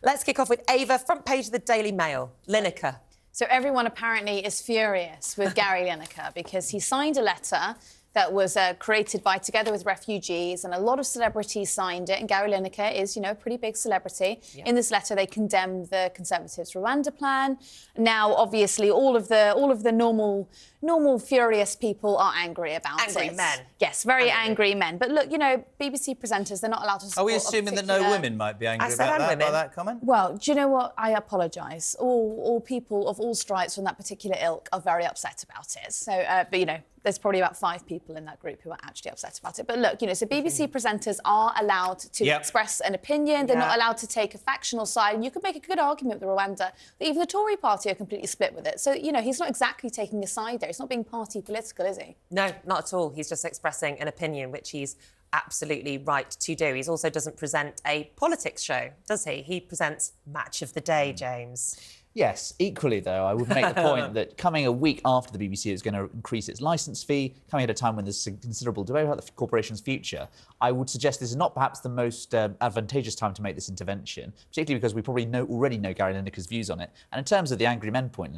Let's kick off with Ava, front page of the Daily Mail. Lineker. So everyone apparently is furious with Gary Lineker because he signed a letter that was created by Together with Refugees, and a lot of celebrities signed it, and Gary Lineker is, you know, a pretty big celebrity. Yeah. In this letter, they condemned the Conservatives' Rwanda plan. Now, obviously, all of the normal furious people are angry about it. Angry men. Yes, very angry men. But look, you know, BBC presenters, they're not allowed to support. Are we assuming that no women might be angry about that, by that comment? Well, do you know what? I apologise. All people of all stripes from that particular ilk are very upset about it. So, but, you know, there's probably about 5 people in that group who are actually upset about it. But look, you know, so BBC presenters are allowed to express an opinion. They're not allowed to take a factional side. And you could make a good argument with Rwanda that even the Tory party are completely split with it. So, you know, he's not exactly taking a side there. He's not being party political, is he? No, not at all. He's just expressing an opinion, which he's absolutely right to do. He also doesn't present a politics show, does he? He presents Match of the Day, James. Yes, equally, though, I would make the point that coming a week after the BBC is going to increase its licence fee, coming at a time when there's considerable debate about the corporation's future, I would suggest this is not perhaps the most advantageous time to make this intervention, particularly because we probably already know Gary Lineker's views on it. And in terms of the angry men point,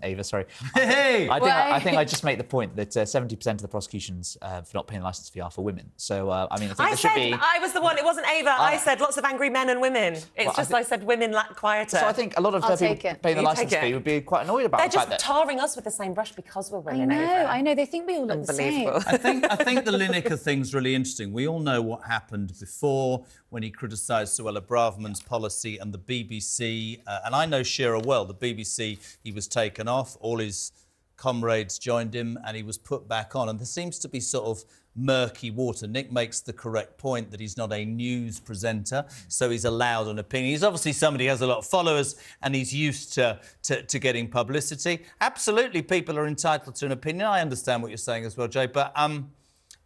Ava, sorry. I think I just make the point that 70% of the prosecutions for not paying the licence fee are for women. So, I mean, I think there should be... I was the one, it wasn't Ava. I said lots of angry men and women. It's I said women lack quieter. So I think a lot of people paying the licence fee would be quite annoyed about They're the fact just that... tarring us with the same brush because we're women. I know. They think we all look the same. I think the Lineker thing's really interesting. We all know what happened before when he criticised Suella Braverman's policy and the BBC. And I know Shearer well. The BBC, he was taken off. All his comrades joined him and he was put back on. And there seems to be sort of murky water. Nick makes the correct point that he's not a news presenter, so he's allowed an opinion. He's obviously somebody who has a lot of followers and he's used to getting publicity. Absolutely, people are entitled to an opinion. I understand what you're saying as well, Jay, but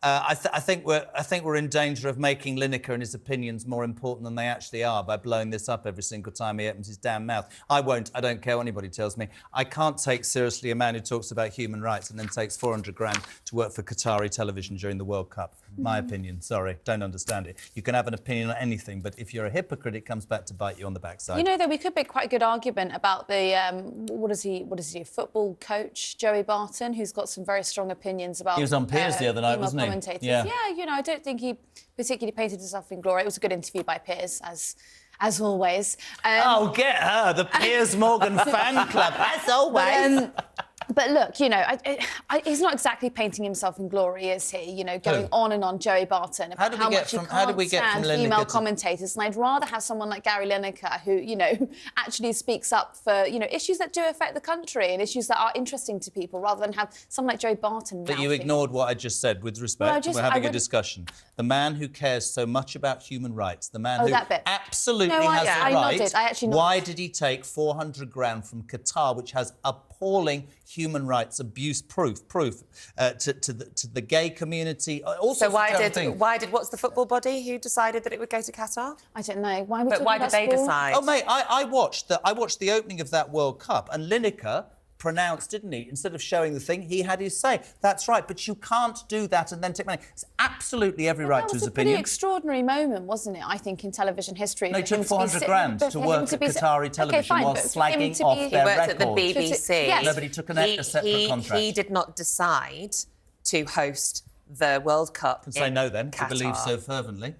I think we're in danger of making Lineker and his opinions more important than they actually are by blowing this up every single time he opens his damn mouth. I won't. I don't care what anybody tells me. I can't take seriously a man who talks about human rights and then takes 400 grand to work for Qatari television during the World Cup. My opinion. Sorry, don't understand it. You can have an opinion on anything, but if you're a hypocrite, it comes back to bite you on the backside. You know, though, we could make quite a good argument about the what is he? A football coach, Joey Barton, who's got some very strong opinions about. He was on Piers the other night, wasn't he? Yeah, you know, I don't think he particularly painted himself in glory. It was a good interview by Piers, as always. Oh, get her, the Piers Morgan fan club, as always. But look, you know, he's not exactly painting himself in glory, is he? You know, going on and on, Joey Barton, about how much he can't stand female commentators. And I'd rather have someone like Gary Lineker who, you know, actually speaks up for, you know, issues that do affect the country and issues that are interesting to people, rather than have someone like Joey Barton. But you ignored what I just said, with respect. We're having a discussion. The man who cares so much about human rights, the man who absolutely has the right. Why did he take 400 grand from Qatar, which has appalling human rights abuse proof to the gay community? Also, what's the football body who decided that it would go to Qatar? I don't know. Why did they decide? Oh, mate, I watched the opening of that World Cup, and Lineker pronounced, didn't he? Instead of showing the thing, he had his say. That's right, but you can't do that and then take money. It's absolutely every right to his opinion. That was a pretty extraordinary moment, wasn't it, I think, in television history. No, he took 400 grand to work at Qatari television while slagging off their record. He worked at the BBC. Yes. Nobody took a separate contract. He did not decide to host the World Cup You can say no then, Qatar. if you believe so fervently.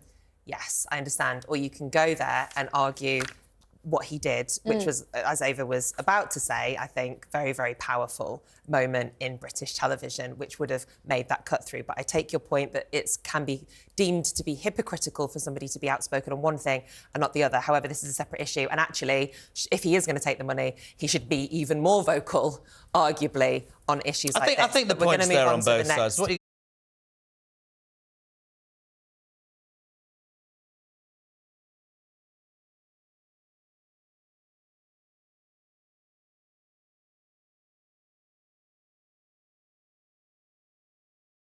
Yes, I understand. Or you can go there and argue what he did, which was, as Ava was about to say, I think, very, very powerful moment in British television, which would have made that cut through. But I take your point that it can be deemed to be hypocritical for somebody to be outspoken on one thing and not the other. However, this is a separate issue. And actually, if he is going to take the money, he should be even more vocal, arguably, on issues like this. I think the point's there on both sides.